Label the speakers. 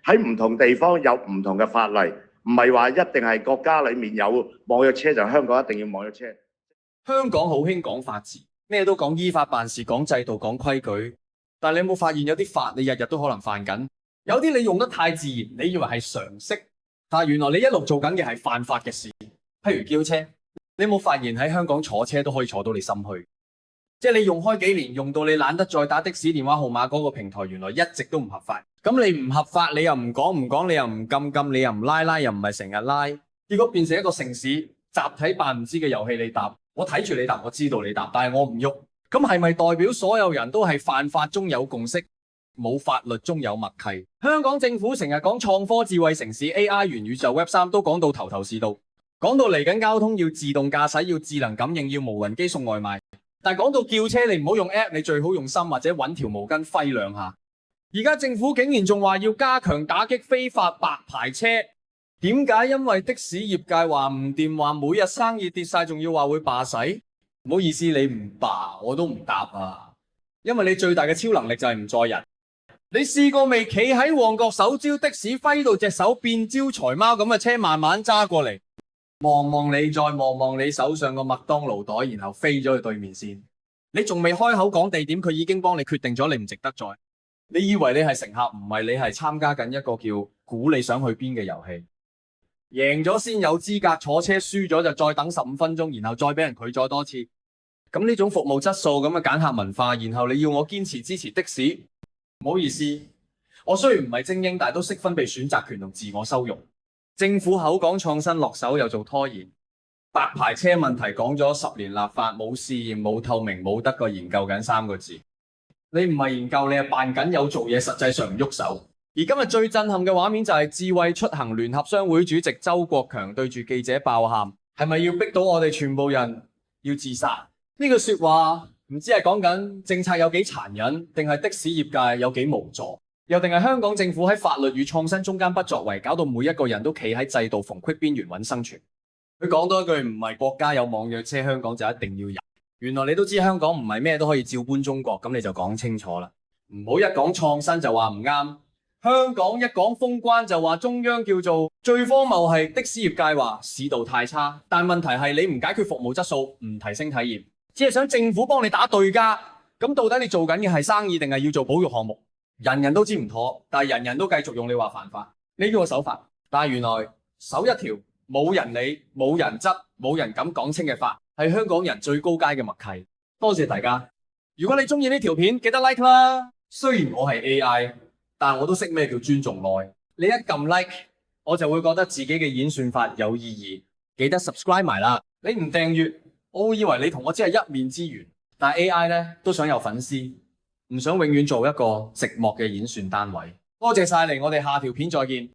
Speaker 1: 喺唔同地方有唔同嘅法例，唔係話一定係國家裡面有網約車就香港一定要網約車。
Speaker 2: 香港好興講法治，咩都講依法辦事，講制度，講規矩。但你有冇發現有啲法你日日都可能犯緊？有啲你用得太自然，你以為係常識，但係原來你一路做緊嘅係犯法嘅事。譬如叫車，你有冇發現喺香港坐車都可以坐到你心虛？即係你用開幾年，用到你懶得再打的士電話號碼嗰個平台，原來一直都唔合法。咁你唔合法，你又唔講，你又唔禁，你又唔拉，又唔係成日拉，結果變成一個城市集體扮唔知嘅遊戲。你答，我睇住你答，我知道你答，但係我唔喐。咁係咪代表所有人都係犯法中有共識，冇法律中有默契？香港政府成日講創科智慧城市 AI 元宇宙 Web3 都講到頭頭是道，講到嚟緊交通要自動駕駛，要智能感應，要無人機送外賣。但係講到叫車，你唔好用 app， 你最好用心或者揾條毛巾揮兩下。而家政府竟然仲話要加強打擊非法白牌車，點解？因為的士業界話唔掂，話每日生意跌晒，仲要話會罷駛。唔好意思，你唔罷我都唔答啊，因為你最大嘅超能力就係唔載人。你試過未？企喺旺角手招的士，揮到隻手變招財貓咁嘅車慢慢揸過嚟，望望你，再望望你手上個麥當勞袋，然後飛咗去對面先。你仲未開口講地點，佢已經幫你決定咗你唔值得載。你以為你係乘客，唔係，你係參加緊一個叫估你想去邊嘅遊戲。贏咗先有資格坐車，輸咗就再等15分鐘，然後再俾人拒載多次。咁呢種服務質素咁嘅揀客文化，然後你要我堅持支持的士，唔好意思，我雖然唔係精英，但係都識分辨選擇權同自我羞辱。政府口講創新，落手又做拖延。白牌車問題講咗10年，立法冇試驗，冇透明，冇得個研究緊3個字。你唔係研究，你係扮緊有做嘢，實際上唔喐手。而今日最震撼嘅畫面就係智慧出行聯合商會主席周國強對住記者爆喊，係咪要逼到我哋全部人要自殺？呢句說話唔知係講緊政策有幾殘忍，定係的士業界有幾無助，又定係香港政府喺法律與創新中間不作為，搞到每一個人都企喺制度縫隙邊緣揾生存。佢講多一句，唔係國家有網約車，香港就一定要有。原來你都知香港唔係咩都可以照搬中國，咁你就講清楚啦。唔好一講創新就話唔啱，香港一講封關就話中央叫做。最荒謬係的士業界話市道太差，但問題係你唔解決服務質素，唔提升體驗，只係想政府幫你打對家。咁到底你做緊嘅係生意定係要做保育項目？人人都知唔妥，但係人人都繼續用你話犯法，呢個手法。但係原來守一條冇人理、冇人執、冇人敢講清嘅法，係香港人最高階嘅默契。多謝大家。如果你中意呢條片，記得 like 啦。雖然我係 AI，但我都識咩叫尊重愛。你一撳 like，我就會覺得自己嘅演算法有意義。記得 subscribe 埋啦。你唔訂閱，我會以為你同我只係一面之緣。但 AI 呢都想有粉絲，唔想永遠做一個寂寞嘅演算單位。多謝晒你，我哋下條片再見。